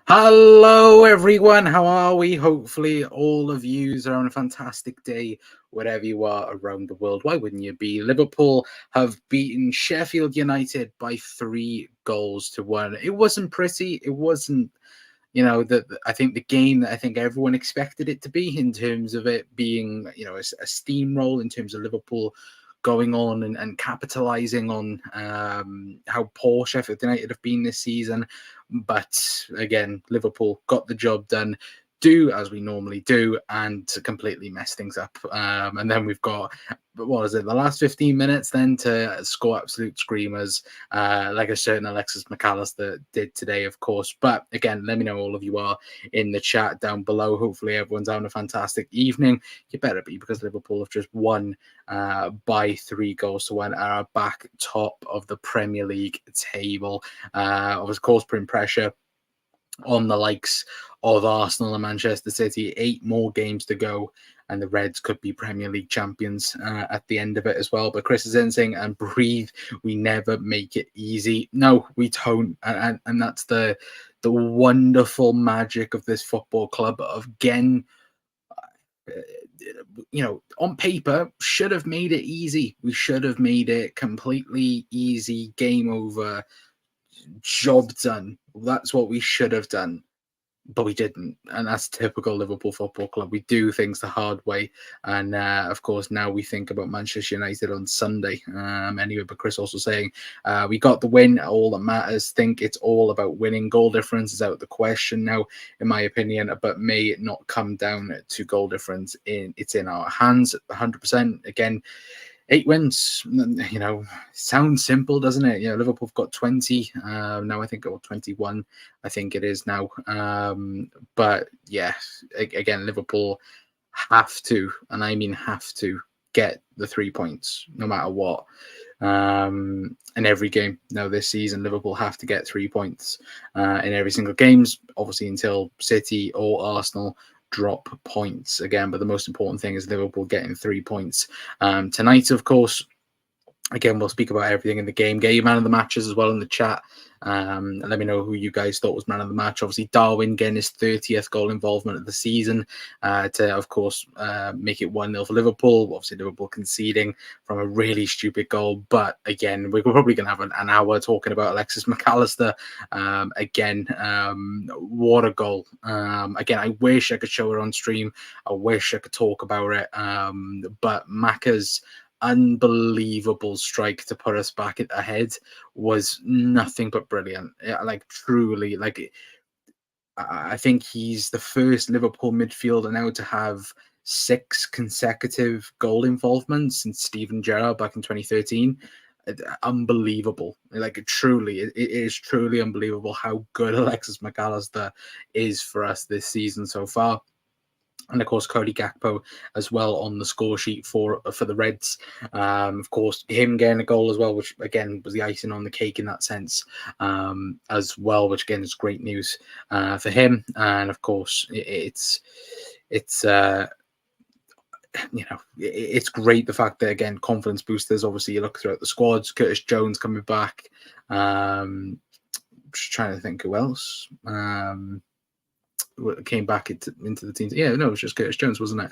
Hello, everyone. How are we? Hopefully, all of you are on a fantastic day, wherever you are around the world. Why wouldn't you be? Liverpool have beaten Sheffield United by 3 goals to 1. It wasn't pretty. It wasn't, I think the game that I think everyone expected it to be in terms of it being, a steamroll in terms of Liverpool going on and capitalizing on how poor Sheffield United have been this season. But again, Liverpool got the job done, do as we normally do, and to completely mess things up. And then we've got, what is it, the last 15 minutes then to score absolute screamers, like a certain Alexis Mac Allister did today, of course. But again, let me know all of you are in the chat down below. Hopefully everyone's having a fantastic evening. You better be, because Liverpool have just won by 3 goals to 1 and are back top of the Premier League table. Of course, putting pressure on the likes of Arsenal and Manchester City. 8 more games to go, and the Reds could be Premier League champions at the end of it as well. But Chris is in saying, and breathe, we never make it easy. No, we don't. And that's the wonderful magic of this football club. Again, on paper, should have made it easy. We should have made it completely easy, game over, job done. That's what we should have done, but we didn't, and that's typical Liverpool Football Club. We do things the hard way, and of course now we think about Manchester United on Sunday. Anyway, but Chris also saying we got the win, all that matters. Think it's all about winning. Goal difference is out of the question now, in my opinion, but may not come down to goal difference. It's in our hands 100%. Again, 8 wins, sounds simple, doesn't it? Liverpool have got 20 now. I think, or 21, I think it is now. But yeah, again, Liverpool have to, and I mean have to, get the 3 points no matter what. In every game now this season, Liverpool have to get 3 points in every single games, obviously until City or Arsenal drop points again. But the most important thing is Liverpool getting 3 points tonight, of course. Again, we'll speak about everything in the game. Get your man of the matches as well in the chat. And let me know who you guys thought was man of the match. Obviously, Darwin getting his 30th goal involvement of the season to, of course, make it 1-0 for Liverpool. Obviously, Liverpool conceding from a really stupid goal. But again, we're probably going to have an hour talking about Alexis Mac Allister. Again, what a goal. Again, I wish I could show it on stream. I wish I could talk about it. But Macca's unbelievable strike to put us back ahead was nothing but brilliant. Like, truly, like, I think he's the first Liverpool midfielder now to have 6 consecutive goal involvements since Steven Gerrard back in 2013. Unbelievable. Like, truly, it is truly unbelievable how good Alexis Mac Allister is for us this season so far. And of course, Cody Gakpo as well on the score sheet for the Reds. Of course, him getting a goal as well, which again was the icing on the cake in that sense as well, which again is great news for him. And of course, it's great the fact that, again, confidence boosters. Obviously, you look throughout the squads. Curtis Jones coming back. Just trying to think who else. Came back into the team. Yeah, no, it was just Curtis Jones, wasn't it?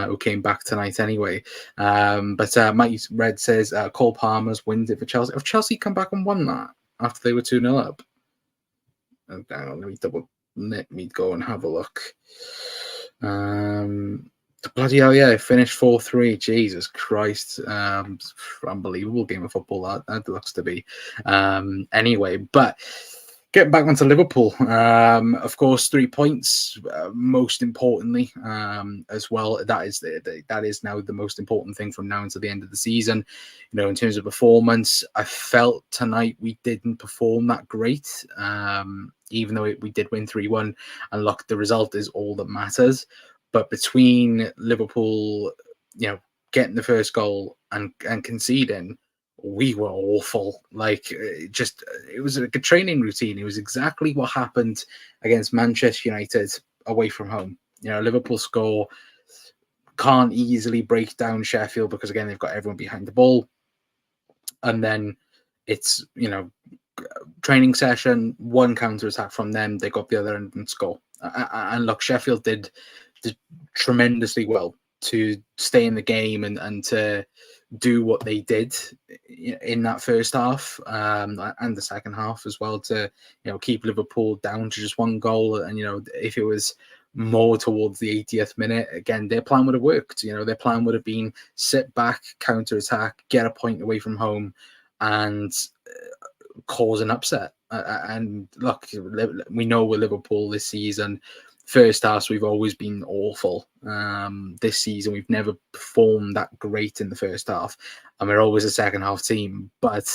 Who came back tonight anyway. But Mike Red says Cole Palmer's wins it for Chelsea. Have Chelsea come back and won that after they were 2-0 up? Oh, let me go and have a look. Bloody hell, yeah, finished 4-3. Jesus Christ. Unbelievable game of football that looks to be. Anyway, but getting back onto Liverpool, of course, 3 points. Most importantly, as well, that is now the most important thing from now until the end of the season. In terms of performance, I felt tonight we didn't perform that great, even though we did win 3-1. And look, the result is all that matters. But between Liverpool, getting the first goal and conceding, we were awful. Like, it was like a training routine. It was exactly what happened against Manchester United away from home. Liverpool score, can't easily break down Sheffield because, again, they've got everyone behind the ball. And then it's, training session, one counter attack from them, they got the other end and score. And look, Sheffield did tremendously well to stay in the game and to do what they did in that first half and the second half as well, to keep Liverpool down to just one goal. And if it was more towards the 80th minute, again, their plan would have worked. Their plan would have been sit back, counter attack, get a point away from home, and cause an upset. And look, we know with Liverpool this season, first half we've always been awful. This season we've never performed that great in the first half, and we're always a second half team. But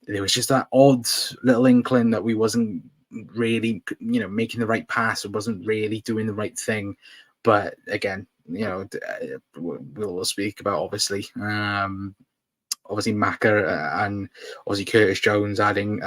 there was just that odd little inkling that we wasn't really, making the right pass, or wasn't really doing the right thing. But again, we'll speak about obviously Macca and obviously Curtis Jones adding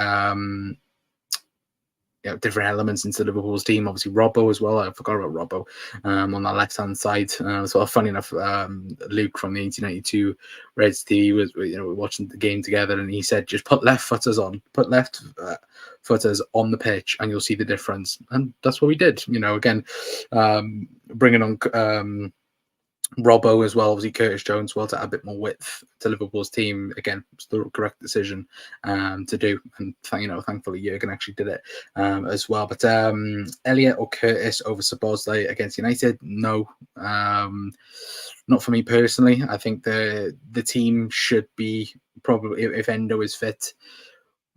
different elements into Liverpool's team. Obviously Robbo as well. I forgot about Robbo on that left hand side. So funny enough, Luke from the 1892 Reds TV was watching the game together, and he said, just put left footers on the pitch, and you'll see the difference. And that's what we did. Again, bringing on Robbo as well, obviously Curtis Jones, well, to add a bit more width to Liverpool's team. Again, it's the correct decision to do, and thankfully Jurgen actually did it as well. But Elliott or Curtis over Szoboszlai against United, no, not for me personally. I think the team should be, probably, if Endo is fit,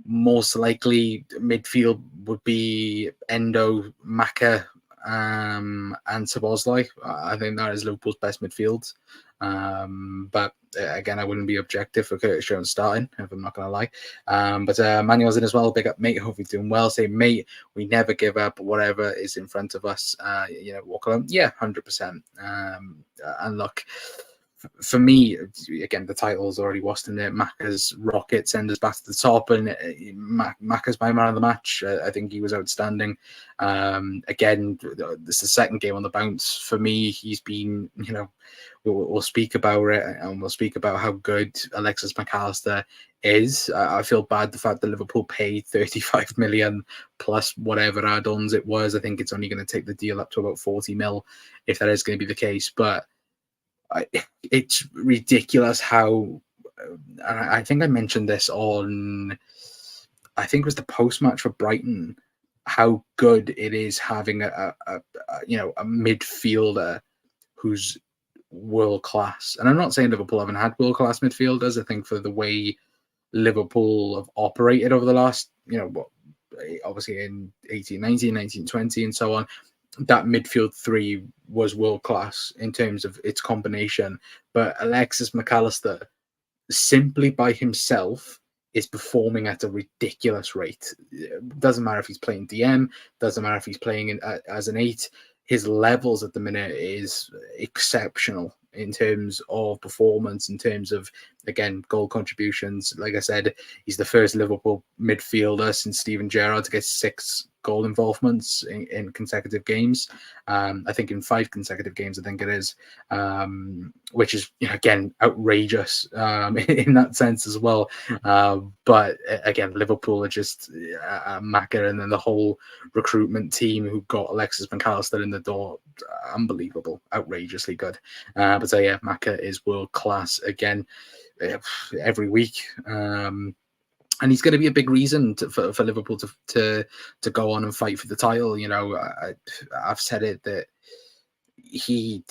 most likely midfield would be Endo, Macca, and Szoboszlai. I think that is Liverpool's best midfield. But again, I wouldn't be objective for Curtis Jones starting, if I'm not going to lie. But Manuel's in as well. Big up, mate. Hope you're doing well. Say, mate, we never give up. Whatever is in front of us, walk along. Yeah, 100%. And look, for me, again, the title's already lost in there. Macca's rocket send us back to the top, and Macca's my man of the match. I think he was outstanding. Again, this is the second game on the bounce for me. He's been, we'll speak about it, and we'll speak about how good Alexis Mac Allister is. I feel bad the fact that Liverpool paid 35 million plus whatever add-ons it was. I think it's only going to take the deal up to about 40 mil if that is going to be the case. But it's ridiculous how, I think I mentioned this on, I think it was the post-match for Brighton, how good it is having a midfielder who's world class. And I'm not saying Liverpool haven't had world class midfielders. I think for the way Liverpool have operated over the last, obviously in 1819, 1920 and so on, that midfield three was world class in terms of its combination. But Alexis Mac Allister, simply by himself, is performing at a ridiculous rate. It doesn't matter if he's playing DM, doesn't matter if he's playing as an 8. His levels at the minute is exceptional in terms of performance, in terms of, again, goal contributions. Like I said, he's the first Liverpool midfielder since Steven Gerrard to get 6 goal involvements in consecutive games. I think in 5 consecutive games, I think it is, which is, again, outrageous in that sense as well. But again, Liverpool are just Macca, and then the whole recruitment team who got Alexis Mac Allister in the door, unbelievable, outrageously good. But so yeah, Macca is world class again every week. And he's going to be a big reason for Liverpool to go on and fight for the title. I've said it that he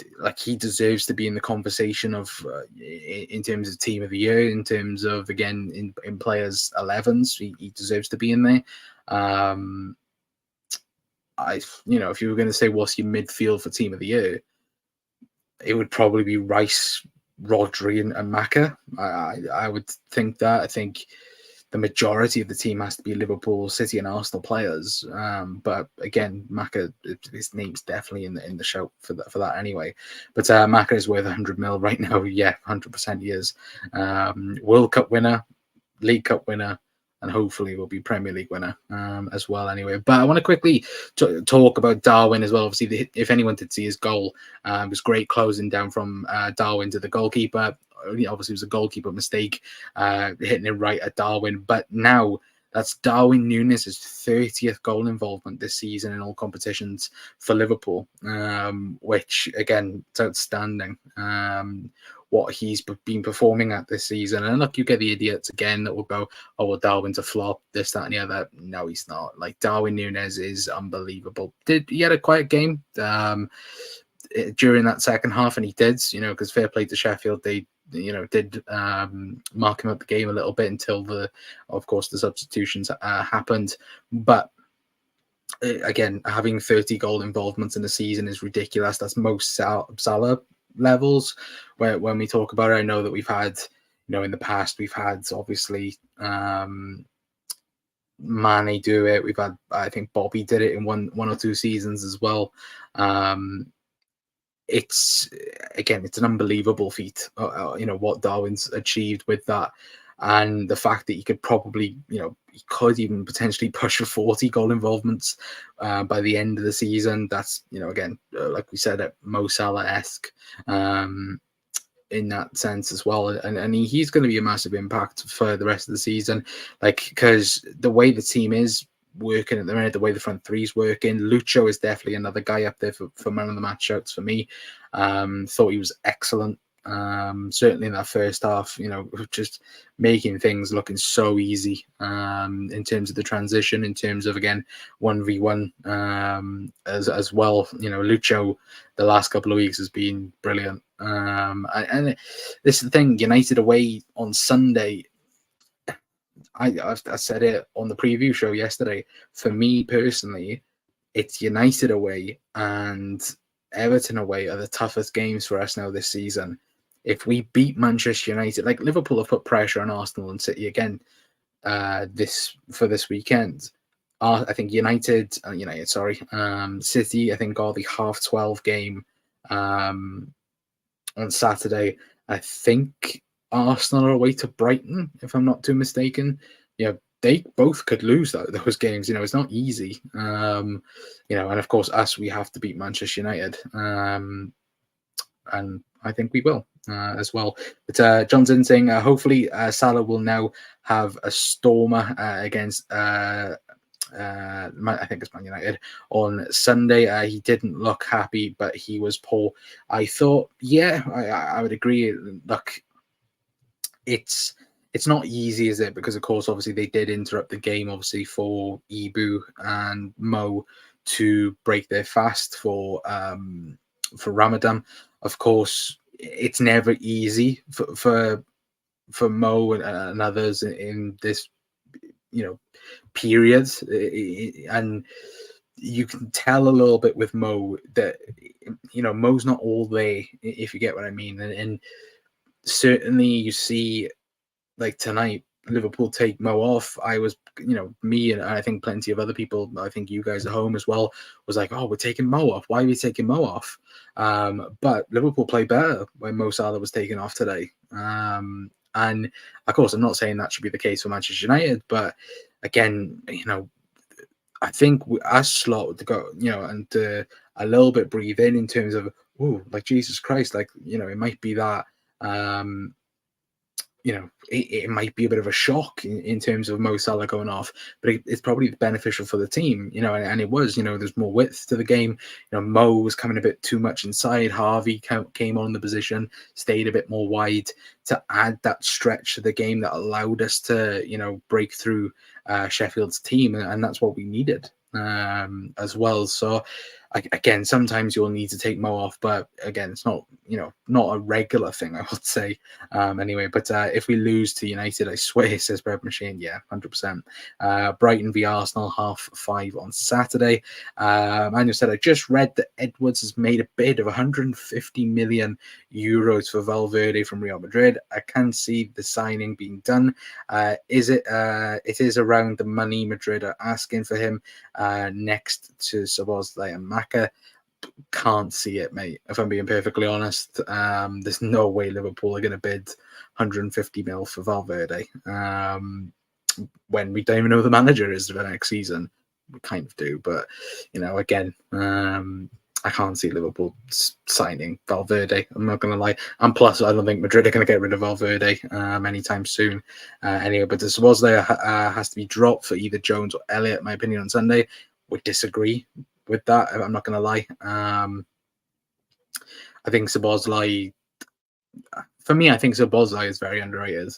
deserves to be in the conversation of in terms of team of the year, in terms of, again, in players 11s, he deserves to be in there. If you were going to say what's your midfield for team of the year, it would probably be Rice, Rodri, and Macca. I would think that. I think the majority of the team has to be Liverpool, City, and Arsenal players. But again, Macca, his name's definitely in the shout for that anyway. But Macca is worth 100 mil right now. Yeah, 100% he is. World Cup winner, League Cup winner, and hopefully will be Premier League winner as well anyway. But I want to quickly talk about Darwin as well. Obviously, if anyone did see his goal, it was great closing down from Darwin to the goalkeeper. Obviously, it was a goalkeeper mistake, hitting it right at Darwin. But now That's Darwin Nunez' 30th goal involvement this season in all competitions for Liverpool, which, again, it's outstanding. What he's been performing at this season. And look, you get the idiots again that will go, oh, well, Darwin's a flop, this, that, and the other. No, he's not. Like, Darwin Nunez is unbelievable. He had a quiet game during that second half, and he did, because fair play to Sheffield, they did mark him up the game a little bit until of course, the substitutions happened. But again, having 30 goal involvements in a season is ridiculous. That's most Salah levels. When we talk about it, I know that we've had, in the past, we've had obviously Mane do it. We've had, I think Bobby did it in one or two seasons as well. It's an unbelievable feat, what Darwin's achieved with that, and the fact that he could probably, he could even potentially push for 40 goal involvements by the end of the season. That's, again, like we said, Mo Salah-esque in that sense as well, and he's going to be a massive impact for the rest of the season, because the way the team is working at the minute, the way the front three's working, Lucho is definitely another guy up there for man of the match shouts for me. Thought he was excellent, certainly in that first half, just making things looking so easy in terms of the transition, in terms of, again, 1v1 as well. Lucho the last couple of weeks has been brilliant, and this is the thing, United away on Sunday. I said it on the preview show yesterday. For me personally, it's United away and Everton away are the toughest games for us now this season. If we beat Manchester United, like Liverpool have put pressure on Arsenal and City again this weekend. I think City, I think, are the 12:30 game on Saturday. I think Arsenal are away to Brighton, if I'm not too mistaken. They both could lose those games. It's not easy. And of course, we have to beat Manchester United. And I think we will as well. But Johnson saying, hopefully Salah will now have a stormer against I think it's Man United on Sunday. He didn't look happy, but he was poor. I thought, I would agree. Look, it's not easy, is it? Because of course, obviously, they did interrupt the game, obviously, for Ibu and Mo to break their fast for Ramadan. Of course, it's never easy for Mo and others in this period, and you can tell a little bit with Mo that Mo's not all there, if you get what I mean, and certainly you see, like tonight, Liverpool take Mo off. I was, me and I think plenty of other people, I think you guys at home as well, was like, oh, we're taking Mo off. Why are we taking Mo off? But Liverpool played better when Mo Salah was taken off today. And of course, I'm not saying that should be the case for Manchester United, but again, I think as Slot to go, and to a little bit breathe in terms of, like Jesus Christ, like, it might be that, it might be a bit of a shock in terms of Mo Salah going off, but it's probably beneficial for the team, and it was, there's more width to the game. Mo was coming a bit too much inside. Harvey came on the position, stayed a bit more wide to add that stretch to the game that allowed us to, break through Sheffield's team, and that's what we needed as well. So again, sometimes you'll need to take Mo off, but again, it's not not a regular thing, I would say. Anyway, but if we lose to United, I swear, says Bread Machine, 100%. Brighton v Arsenal 5:30 on Saturday. Manuel said, I just read that Edwards has made a bid of 150 million euros for Valverde from Real Madrid. I can see the signing being done. It is around the money Madrid are asking for him, next to Szoboszlai and Maka. Can't see it, mate, if I'm being perfectly honest. There's no way Liverpool are going to bid 150 mil for Valverde when we don't even know who the manager is for the next season. We kind of do, but again, I can't see Liverpool signing Valverde. I'm not going to lie. And plus, I don't think Madrid are going to get rid of Valverde anytime soon. Anyway, but this was there has to be dropped for either Jones or Elliott. My opinion on Sunday, would disagree with that. I'm not going to lie. I think Szoboszlai, for me, I think Szoboszlai is very underrated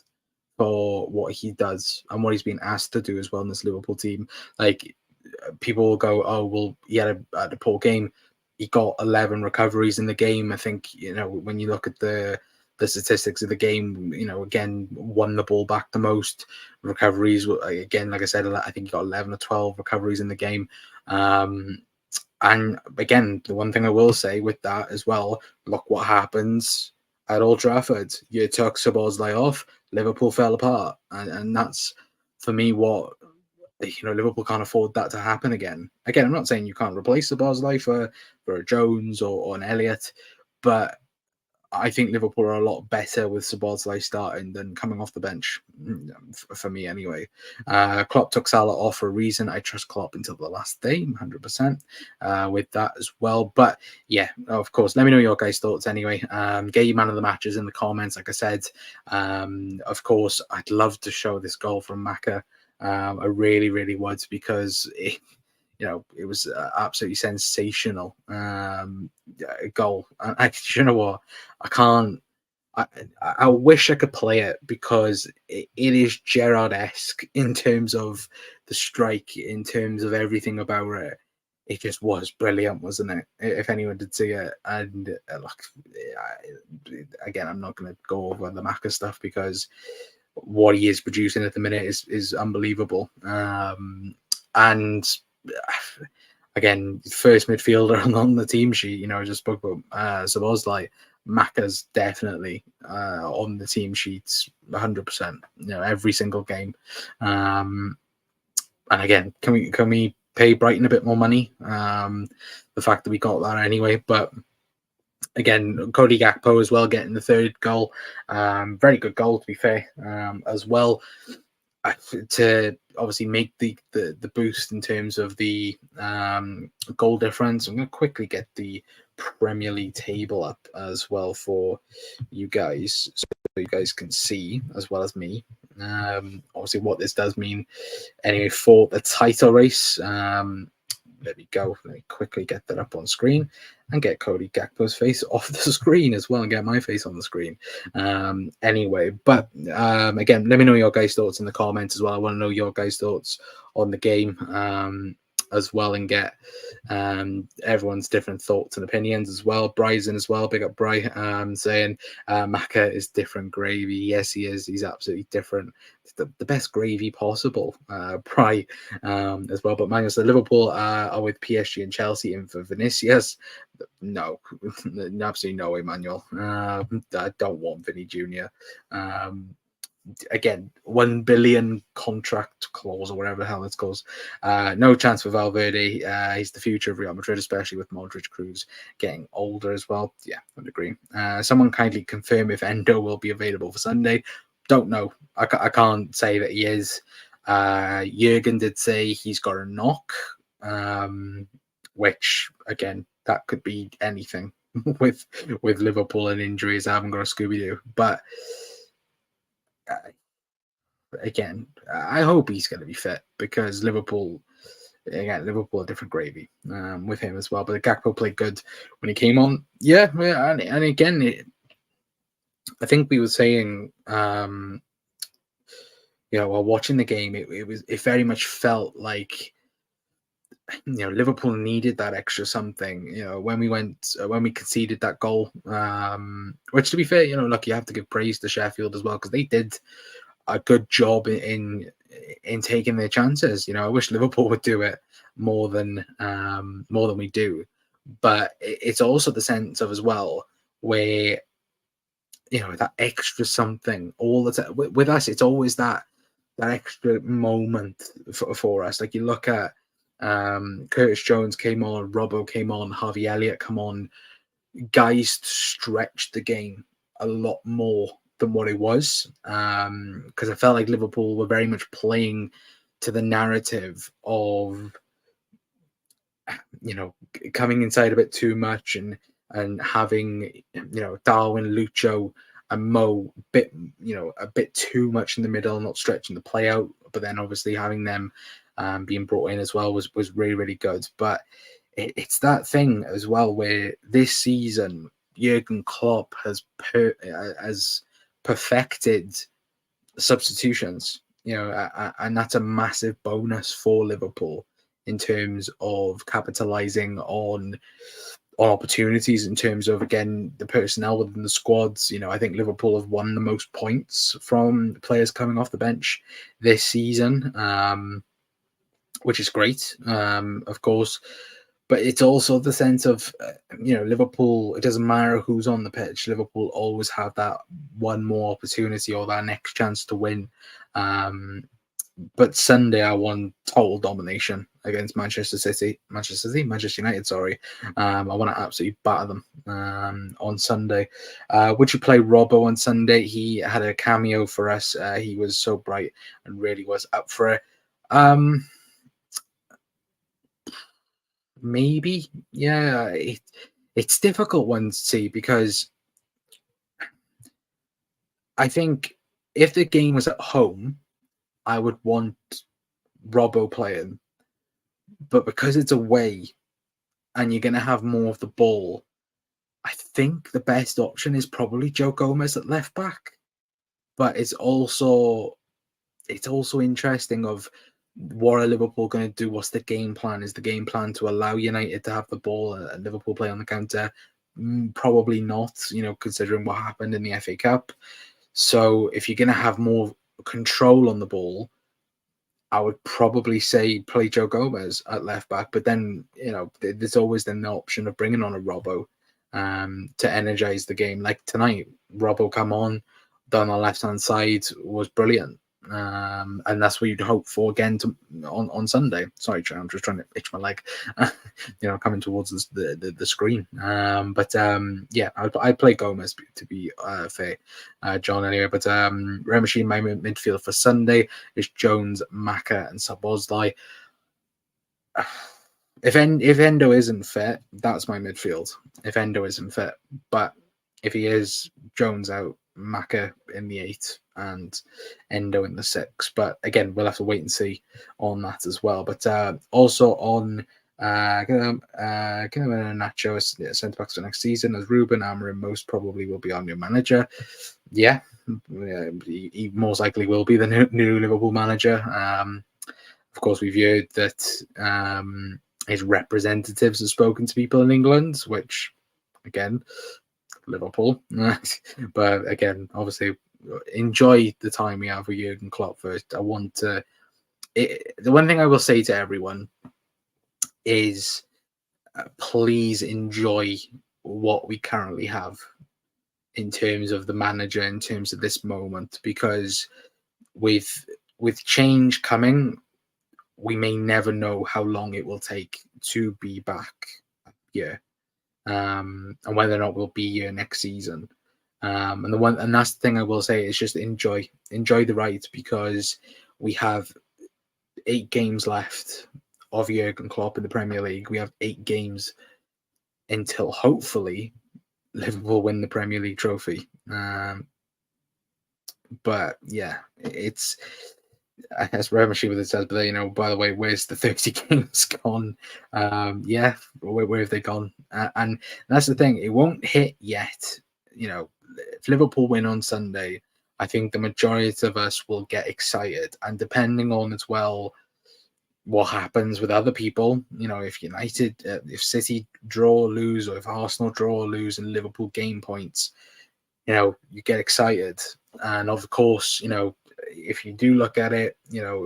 for what he does and what he's been asked to do as well in this Liverpool team. Like, people will go, oh, well, he had a poor game. He got 11 recoveries in the game. I think, when you look at the statistics of the game, again, won the ball back the most. Recoveries, again, like I said, I think he got 11 or 12 recoveries in the game. And again, the one thing I will say with that as well, look what happens at Old Trafford. You took Szoboszlai off, Liverpool fell apart. And that's, for me, what Liverpool can't afford that to happen again. Again, I'm not saying you can't replace the Szoboszlai for a Jones or an Elliott, but I think Liverpool are a lot better with Szoboszlai starting than coming off the bench, for me anyway. Klopp took Salah off for a reason. I trust Klopp until the last day, 100% with that as well. But yeah, of course, let me know your guys' thoughts anyway. Get your man of the matches in the comments, like I said. Of course, I'd love to show this goal from Maka. I really, really would, because it was absolutely sensational goal. And you know what? I can't. I wish I could play it, because it is Gerrard-esque in terms of the strike, in terms of everything about it. It just was brilliant, wasn't it? If anyone did see it. And look, again, I'm not going to go over the Maka stuff, because what he is producing at the minute is unbelievable. And again, first midfielder on the team sheet. I just spoke about Szoboszlai. Maka's definitely on the team sheets 100%. Every single game. And again, can we pay Brighton a bit more money? The fact that we got that anyway, but again, Cody Gakpo as well getting the third goal. Very good goal, to be fair, as well. To obviously make the boost in terms of the goal difference. I'm going to quickly get the Premier League table up as well for you guys, so you guys can see as well as me. Obviously, what this does mean anyway for the title race. There we go. Let me quickly get that up on screen and get Cody Gakpo's face off the screen as well, and get my face on the screen. Anyway, but again, let me know your guys' thoughts in the comments as well. I want to know your guys' thoughts on the game as well, and get everyone's different thoughts and opinions as well. Bryson as well, big up Bry, saying Maka is different gravy. Yes, he is. He's absolutely different. The best gravy possible, Bry, as well. But Manuel said Liverpool are with PSG and Chelsea in for Vinicius. No, absolutely no way, Manuel. I don't want Vinny Jr. Again, 1 billion contract clause or whatever the hell it's called. No chance for Valverde. He's the future of Real Madrid, especially with Modric, Cruz getting older as well. Yeah, I'd agree. Someone kindly confirm if Endo will be available for Sunday. Don't know. I can't say that he is. Jurgen did say he's got a knock, which, again, that could be anything with Liverpool and injuries. I haven't got a Scooby-Doo. But again, I hope he's going to be fit, because Liverpool are different gravy with him as well. But Gakpo played good when he came on. Yeah, and again, I think we were saying, while watching the game, it very much felt like Liverpool needed that extra something. When we conceded that goal, which, to be fair, look, you have to give praise to Sheffield as well, because they did a good job in taking their chances. I wish Liverpool would do it more than we do, but it's also the sense of as well where that extra something all the time with us. It's always that extra moment for us. Like, you look at Curtis Jones came on, Robbo came on, Harvey Elliott come on. Guys stretched the game a lot more than what it was, because I felt like Liverpool were very much playing to the narrative of coming inside a bit too much and having Darwin, Lucho, and Mo a bit too much in the middle, not stretching the play out. But then obviously having them being brought in as well was really, really good. But it's that thing as well where this season Jurgen Klopp has perfected substitutions, and that's a massive bonus for Liverpool in terms of capitalizing on opportunities, in terms of, again, the personnel within the squads. I think Liverpool have won the most points from players coming off the bench this season, which is great, of course. But it's also the sense of, Liverpool, it doesn't matter who's on the pitch, Liverpool always have that one more opportunity or that next chance to win. But Sunday, I won total domination against Manchester United, sorry. I want to absolutely batter them on Sunday. Would you play Robbo on Sunday? He had a cameo for us. He was so bright and really was up for it. Maybe, yeah. It's difficult one to see because I think if the game was at home, I would want Robbo playing, but because it's away and you're going to have more of the ball, I think the best option is probably Joe Gomez at left back. But it's also interesting of what are Liverpool going to do? What's the game plan? Is the game plan to allow United to have the ball and Liverpool play on the counter? Probably not, considering what happened in the FA Cup. So if you're going to have more control on the ball, I would probably say play Joe Gomez at left back. But then, there's always then the option of bringing on a Robbo to energize the game. Like tonight, Robbo come on, down the left-hand side was brilliant. And that's what you'd hope for again on Sunday. Sorry, I'm just trying to itch my leg, coming towards the screen. Yeah, I'd play Gomez to be fair, John. Anyway, but Real Machine, my midfield for Sunday is Jones, Maka, and Szoboszlai. If Endo isn't fit, that's my midfield. If Endo isn't fit, but if he is, Jones out, Maka in the 8 and Endo in the 6. But again, we'll have to wait and see on that as well. But also on Nacho as centre backs for next season, as Ruben Amorim most probably will be our new manager. Yeah, he most likely will be the new Liverpool manager. Of course, we've heard that his representatives have spoken to people in England, which, again, Liverpool. But again, obviously, enjoy the time we have with Jurgen Klopp first. The one thing I will say to everyone is please enjoy what we currently have in terms of the manager, in terms of this moment, because with change coming, we may never know how long it will take to be back here. And whether or not we'll be here next season. And that's the thing I will say is just enjoy the ride, because we have 8 games left of Jurgen Klopp in the Premier League. We have 8 games until hopefully Liverpool win the Premier League trophy. But yeah, it's, I guess Real Machine with it says, but by the way, where's the 30 games gone? Yeah, where have they gone? And that's the thing, it won't hit yet. If Liverpool win on Sunday, I think the majority of us will get excited. And depending on as well what happens with other people, if United, if City draw or lose, or if Arsenal draw or lose and Liverpool gain points, you get excited. And of course, if you do look at it,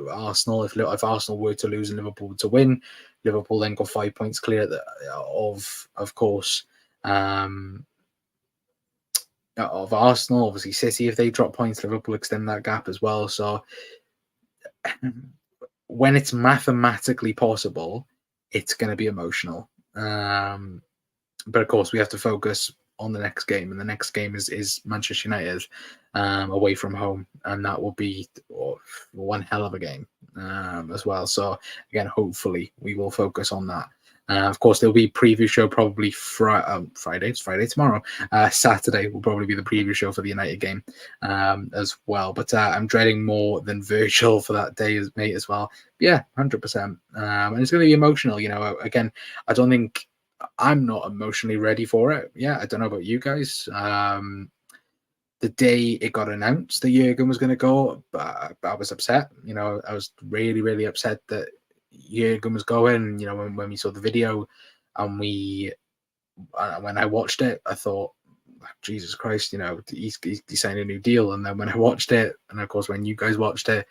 Arsenal, if Arsenal were to lose and Liverpool to win, Liverpool then got 5 points clear of course, of Arsenal. Obviously, City, if they drop points, Liverpool extend that gap as well. So when it's mathematically possible, it's going to be emotional. But of course, we have to focus on the next game, and the next game is Manchester United away from home, and that will be one hell of a game as well. So again, hopefully we will focus on that Of course, there'll be a preview show probably Friday. It's Friday tomorrow. Saturday will probably be the preview show for the United game as well. But I'm dreading more than virtual for that day, mate, as well. Yeah, 100%. And it's going to be emotional. You know, again, I don't think I'm not emotionally ready for it. Yeah, I don't know about you guys. The day it got announced that Jurgen was going to go, I was upset. You know, I was really, really upset that Jurgen was going. You know, when we saw the video and when I watched it, I thought, Jesus Christ, you know, he's signed a new deal. And then when I watched it, and of course when you guys watched it,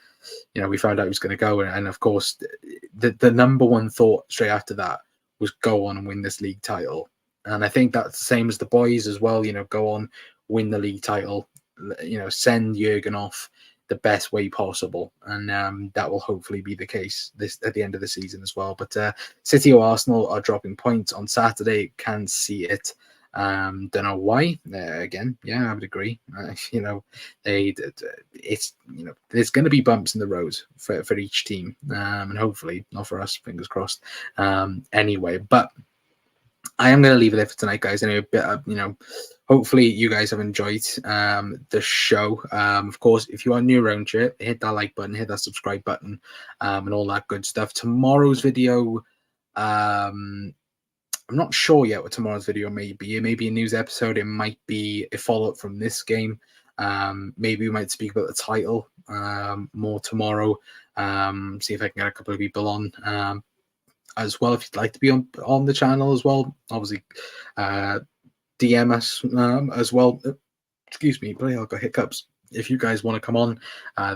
you know, we found out he was going to go. And of course, the number one thought straight after that was go on and win this league title. And I think that's the same as the boys as well. You know, go on, win the league title. You know, send Jurgen off the best way possible, and that will hopefully be the case this at the end of the season as well. But City or Arsenal are dropping points on Saturday. Can see it. Don't know why. Again, yeah, I would agree. You know, it's you know, there's going to be bumps in the road for each team, and hopefully not for us. Fingers crossed. Anyway, but I am going to leave it there for tonight, guys. Anyway, you know, hopefully you guys have enjoyed the show. Of course, if you are new around here, hit that like button, hit that subscribe button, and all that good stuff. Tomorrow's video, I'm not sure yet what tomorrow's video may be. It may be a news episode. It might be a follow-up from this game. Maybe we might speak about the title more tomorrow. See if I can get a couple of people on as well. If you'd like to be on the channel as well, obviously DM us as well. Excuse me, but I've got hiccups. If you guys want to come on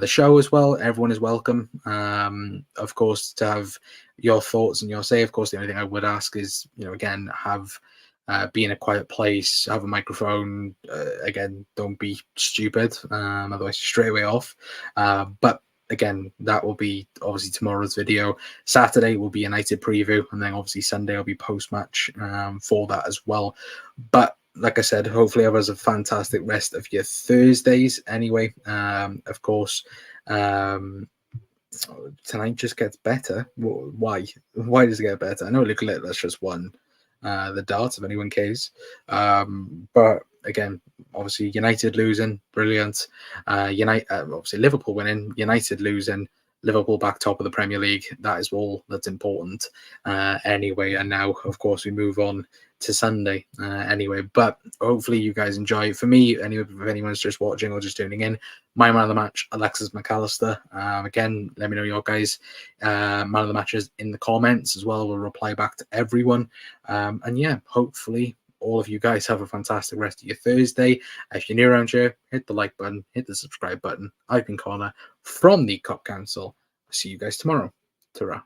the show as well, everyone is welcome. Of course, to have your thoughts and your say. Of course, the only thing I would ask is, you know, again, be in a quiet place, have a microphone. Again, don't be stupid, otherwise straight away off. But again, that will be obviously tomorrow's video. Saturday will be United preview, and then obviously Sunday will be post-match for that as well. But like I said, hopefully everyone has a fantastic rest of your Thursdays anyway. Of course, tonight just gets better. Why? Why does it get better? I know Luke Littler's just won the darts, if anyone cares. But again, obviously United losing, brilliant. Obviously Liverpool winning, United losing, Liverpool back top of the Premier League. That is all that's important anyway. And now, of course, we move on to Sunday anyway. But hopefully you guys enjoy. For me, anyway, if anyone's just watching or just tuning in, my man of the match, Alexis Mac Allister. Again, let me know your guys' man of the matches in the comments as well. We'll reply back to everyone. And yeah, hopefully all of you guys have a fantastic rest of your Thursday. If you're new around here, hit the like button, hit the subscribe button. I've been Connor from the Cop Council. See you guys tomorrow. Ta-ra.